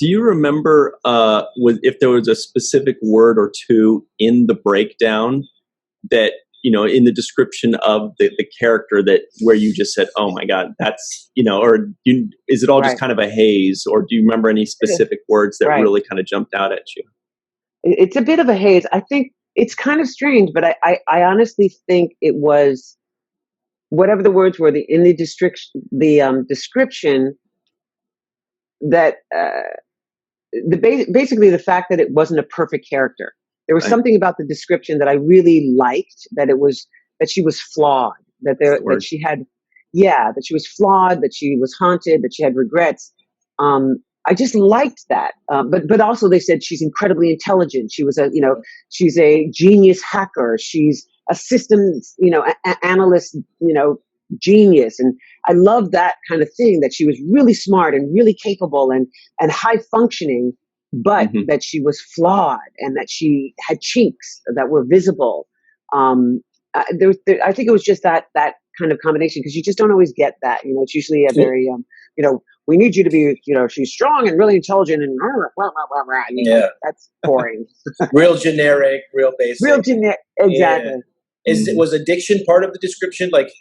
Do you remember if there was a specific word or two in the breakdown that, in the description of the character that where you just said, oh my God, that's, is it all just kind of a haze, or do you remember any specific words that really kind of jumped out at you? It's a bit of a haze. I think it's kind of strange, but I honestly think it was whatever the words were in the description that, basically the fact that it wasn't a perfect character. There was something about the description that I really liked, that she was flawed, that she was flawed, that she was haunted, that she had regrets. I just liked that. But also they said she's incredibly intelligent. She was she's a genius hacker. She's a systems, analyst, genius. And I love that kind of thing, that she was really smart and really capable and high functioning, but that she was flawed and that she had chinks that were visible. I think it was just that kind of combination, because you just don't always get that. It's usually a very, we need you to be, she's strong and really intelligent and blah, blah, blah, blah. That's boring. Real generic, real basic. Real generic, exactly. Yeah. Was addiction part of the description? Like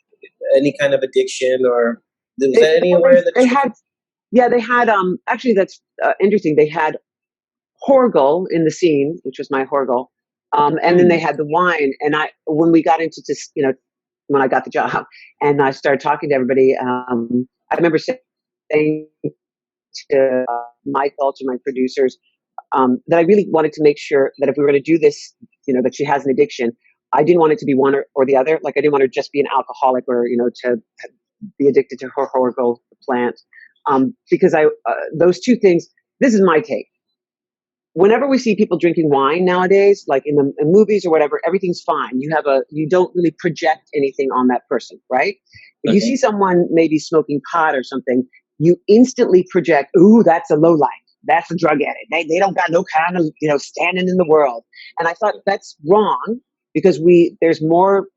any kind of addiction, or was that anywhere in the description? They had, actually that's interesting. They had Horgel in the scene, which was my Horgel. And then they had the wine. And when we got into this, when I got the job and I started talking to everybody, I remember saying to Michael, to my producers, that I really wanted to make sure that if we were going to do this, that she has an addiction, I didn't want it to be one or the other. Like I didn't want her to just be an alcoholic or, to be addicted to her Horgel plant. Because those two things, this is my take. Whenever we see people drinking wine nowadays, like in movies or whatever, everything's fine. You don't really project anything on that person, right? If you see someone maybe smoking pot or something, you instantly project, ooh, that's a lowlife. That's a drug addict. They don't got no kind of, standing in the world. And I thought that's wrong, because there's more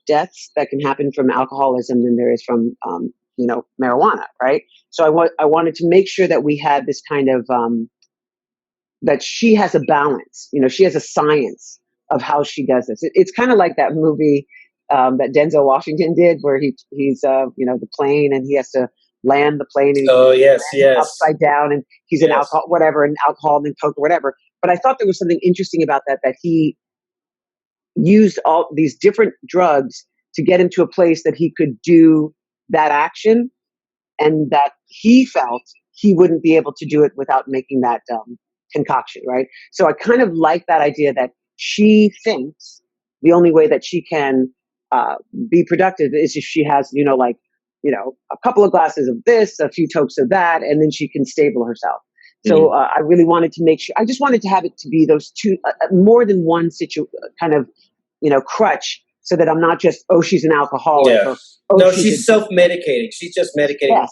deaths that can happen from alcoholism than there is from, marijuana, right? So I wanted to make sure that we had this kind of, that she has a balance, she has a science of how she does this. It's kind of like that movie that Denzel Washington did, where he's the plane, and he has to land the plane, and yes, upside down, and he's in alcohol, whatever, and alcohol and then coke or whatever. But I thought there was something interesting about that he used all these different drugs to get him to a place that he could do that action, and that he felt he wouldn't be able to do it without making that concoction, right? So I kind of like that idea that she thinks the only way that she can be productive is if she has, a couple of glasses of this, a few tokes of that, and then she can stable herself. So I really wanted to make sure, I just wanted to have it to be those two, more than one kind of, crutch, so that I'm not just, she's an alcoholic. Yeah. No, she's self-medicating. She's just medicating,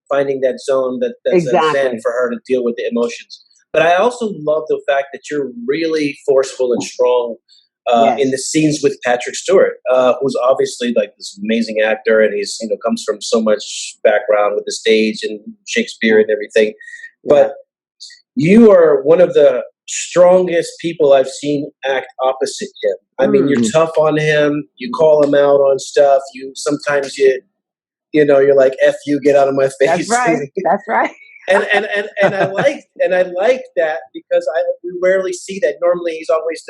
finding that zone that's zen for her to deal with the emotions. But I also love the fact that you're really forceful and strong in the scenes with Patrick Stewart, who's obviously like this amazing actor, and he's comes from so much background with the stage and Shakespeare and everything. But you are one of the strongest people I've seen act opposite him. I mean, you're tough on him. You call him out on stuff. Sometimes you're like, F you, get out of my face. That's right. That's right. And I like that, because we rarely see that. Normally he's always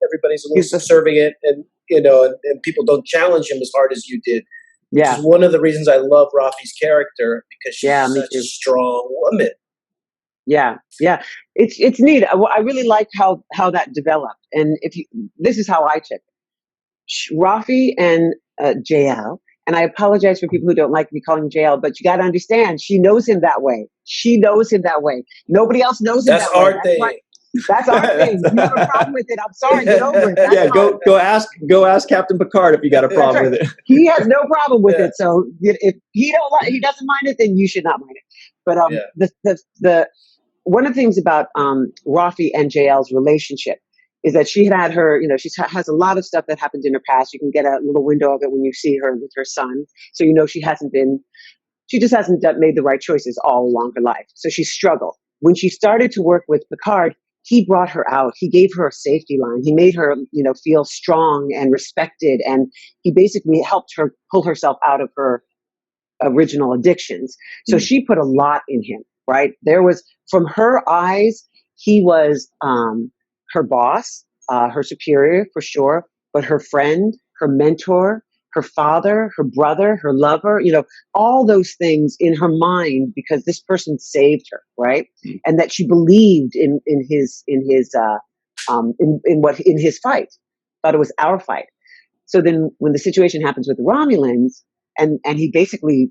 everybody's a little subservient, and and people don't challenge him as hard as you did. Yeah. Which is one of the reasons I love Raffi's character, because she's such a strong woman. Yeah. Yeah. It's neat. I really like how that developed. And this is how I took it. Raffi and JL, and I apologize for people who don't like me calling him JL, but you got to understand, she knows him that way. Nobody else knows him that way. That's our thing. That's our thing. You have a problem with it, I'm sorry, get over it. That's go ask Captain Picard if you got a problem with it. He has no problem with it. So if he doesn't mind it, then you should not mind it. But the one of the things about Raffi and JL's relationship is that she had her, she has a lot of stuff that happened in her past. You can get a little window of it when you see her with her son. So she hasn't been She just hasn't made the right choices all along her life. So she struggled. When she started to work with Picard, he brought her out. He gave her a safety line. He made her, feel strong and respected. And he basically helped her pull herself out of her original addictions. So she put a lot in him, right? There was, from her eyes, he was her boss, her superior for sure, but her friend, her mentor, her father, her brother, her lover, all those things in her mind, because this person saved her, right? And that she believed in his fight, thought it was our fight. So then when the situation happens with the Romulans, and he basically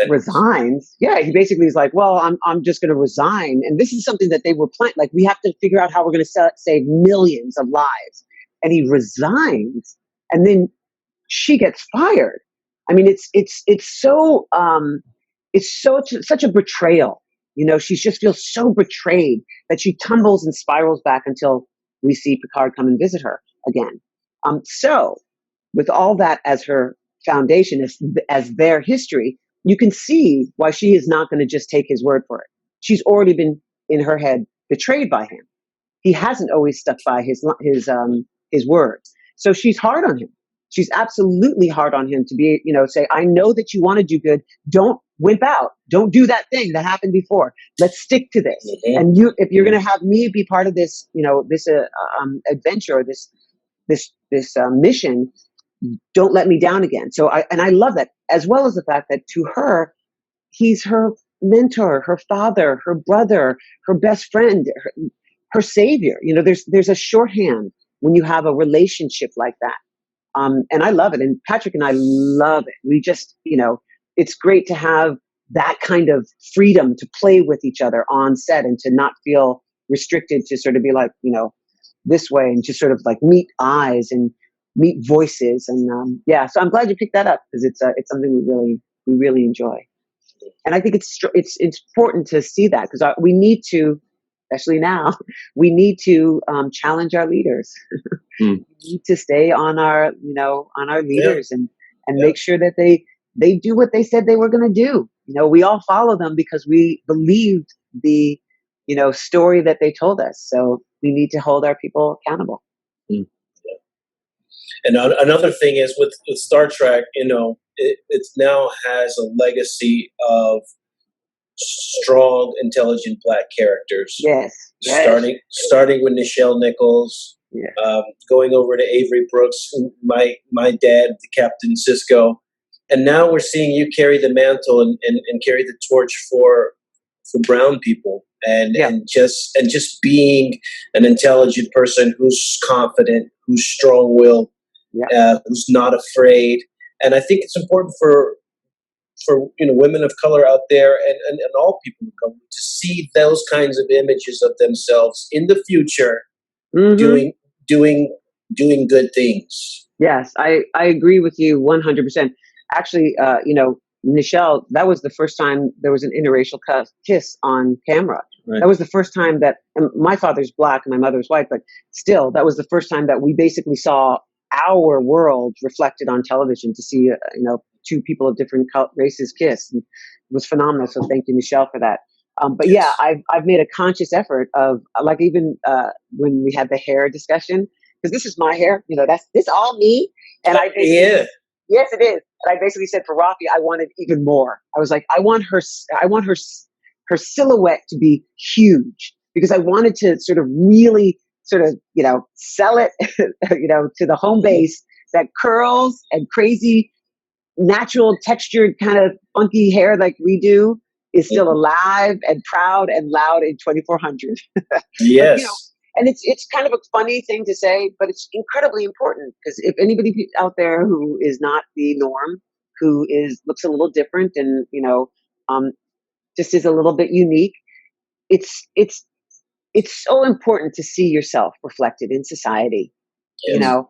resigns. Yeah, he basically is like, well, I'm just going to resign. And this is something that they were planning. Like, we have to figure out how we're going to save millions of lives. And he resigns, and then she gets fired. I mean, it's such a betrayal. She just feels so betrayed that she tumbles and spirals back until we see Picard come and visit her again. So with all that as her foundation, as their history, you can see why she is not going to just take his word for it. She's already been, in her head, betrayed by him. He hasn't always stuck by his word. So she's hard on him. She's absolutely hard on him to be, say, I know that you want to do good. Don't wimp out. Don't do that thing that happened before. Let's stick to this. Mm-hmm. And if you're going to have me be part of this, this adventure, this mission, don't let me down again. So I love that, as well as the fact that to her, he's her mentor, her father, her brother, her best friend, her savior. There's a shorthand when you have a relationship like that. And I love it. And Patrick and I love it. We just, it's great to have that kind of freedom to play with each other on set and to not feel restricted, to sort of be like, this way, and just sort of like meet eyes and meet voices. And so I'm glad you picked that up, because it's something we really enjoy. And I think it's important to see that, because we need to, especially now, we need to challenge our leaders. We need to stay on our leaders and make sure that they do what they said they were going to do. We all follow them because we believed the story that they told us. So we need to hold our people accountable. And another thing is with Star Trek, it now has a legacy of strong, intelligent Black characters. Yes. Starting with Nichelle Nichols, going over to Avery Brooks, my dad, the Captain Sisko, and now we're seeing you carry the mantle and carry the torch for brown people, and just being an intelligent person who's confident, who's strong-willed, who's not afraid. And I think it's important for women of color out there and all people of color to see those kinds of images of themselves in the future, doing good things. Yes, I agree with you 100%. Actually, Nichelle, that was the first time there was an interracial kiss on camera. Right. That was the first time that, and my father's Black and my mother's white, but still, that was the first time that we basically saw our world reflected on television, to see, two people of different races kiss. And it was phenomenal. So thank you, Nichelle, for that. But yeah, I've made a conscious effort of, like, even when we had the hair discussion, because this is my hair, this all me. And I basically, yes, it is. And I basically said for Raffi, I wanted even more. I was like, I want her silhouette to be huge, because I wanted to sort of really sort of, sell it, to the home base, that curls and crazy, natural textured kind of funky hair like we do is still alive and proud and loud in 2400. Yes. But, and it's kind of a funny thing to say, but it's incredibly important, because if anybody out there who is not the norm, who looks a little different and, just is a little bit unique, it's so important to see yourself reflected in society. Yes.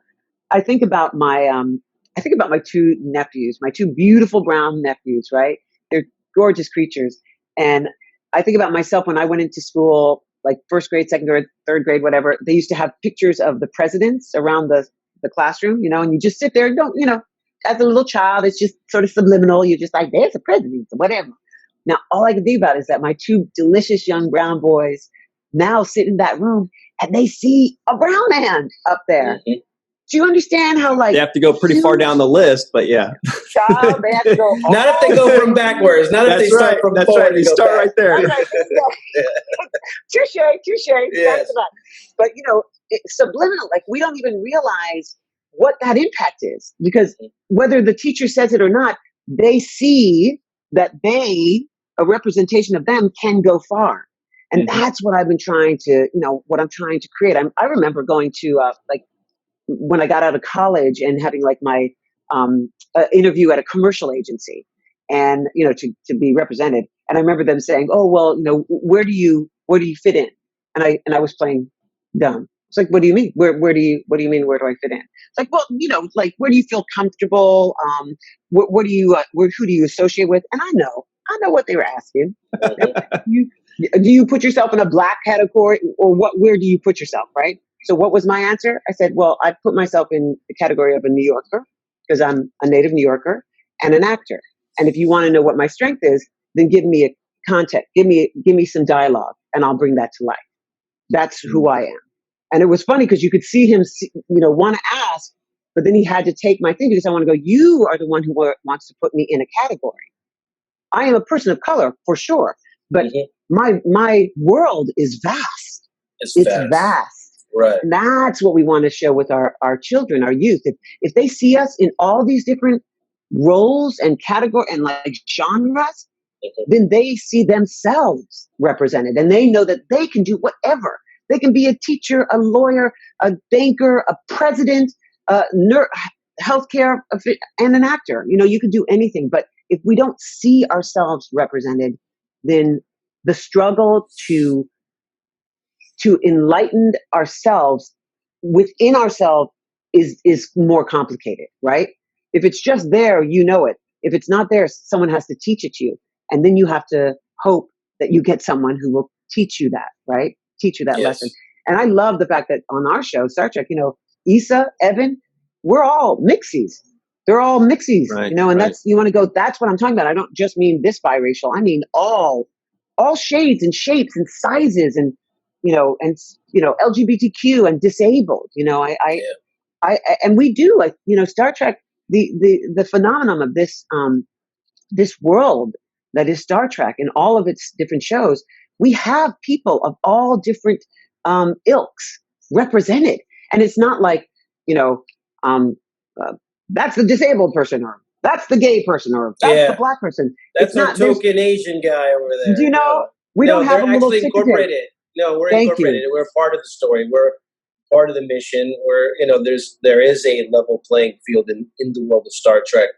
I think about my two nephews, my two beautiful brown nephews, right? They're gorgeous creatures. And I think about myself when I went into school, like first grade, second grade, third grade, whatever. They used to have pictures of the presidents around the classroom, and you just sit there and don't, as a little child, it's just sort of subliminal. You're just like, there's a president, or whatever. Now, all I can think about is that my two delicious young brown boys now sit in that room and they see a brown man up there. Mm-hmm. Do you understand how, like, they have to go pretty far down the list, but yeah. Child, they have to go. Not if they go from backwards. Not if they start from That's forward. Right. They start right there. Touche. Yes. But, you know, subliminal, like, we don't even realize what that impact is, because whether the teacher says it or not, they see that a representation of them can go far. And that's what I've been trying to, you know, what I'm trying to create. I remember going to, like, when I got out of college and having like my interview at a commercial agency, and, you know, to be represented. And I remember them saying, "Oh, well, you know, where do you fit in?" And I was playing dumb. It's like, what do you mean? What do you mean? Where do I fit in? It's like, well, you know, like, where do you feel comfortable? Who do you associate with? And I know what they were asking. Do you put yourself in a black category, or where do you put yourself? Right. So what was my answer? I said, well, I put myself in the category of a New Yorker, because I'm a native New Yorker and an actor. And if you want to know what my strength is, then give me a context, give me some dialogue, and I'll bring that to life. That's who I am. And it was funny because you could see him, you know, want to ask, but then he had to take my thing, because I want to go, you are the one who wants to put me in a category. I am a person of color for sure, but my world is vast. It's vast. Right. And that's what we want to show with our children, our youth. If they see us in all these different roles and categories and like genres, then they see themselves represented, and they know that they can do whatever. They can be a teacher, a lawyer, a banker, a president, a healthcare, and an actor. You know, you can do anything. But if we don't see ourselves represented, then the struggle to enlighten ourselves within ourselves is more complicated, right? If it's just there, you know it. If it's not there, someone has to teach it to you. And then you have to hope that you get someone who will teach you that, right? Teach you that lesson. And I love the fact that on our show, Star Trek, you know, Issa, Evan, we're all mixies. They're all mixies, you know, and that's, you want to go, that's what I'm talking about. I don't just mean this biracial. I mean all shades and shapes and sizes, and, you know, LGBTQ and disabled, you know, and we do, like, you know, Star Trek, the phenomenon of this world that is Star Trek and all of its different shows, we have people of all different ilks represented. And it's not like, you know, that's the disabled person, or that's the gay person, or that's the black person. That's a token Asian guy over there. Do you know? We don't have a little incorporated. No, we're incorporated. We're part of the story. We're part of the mission. We're, you know, there is a level playing field in the world of Star Trek.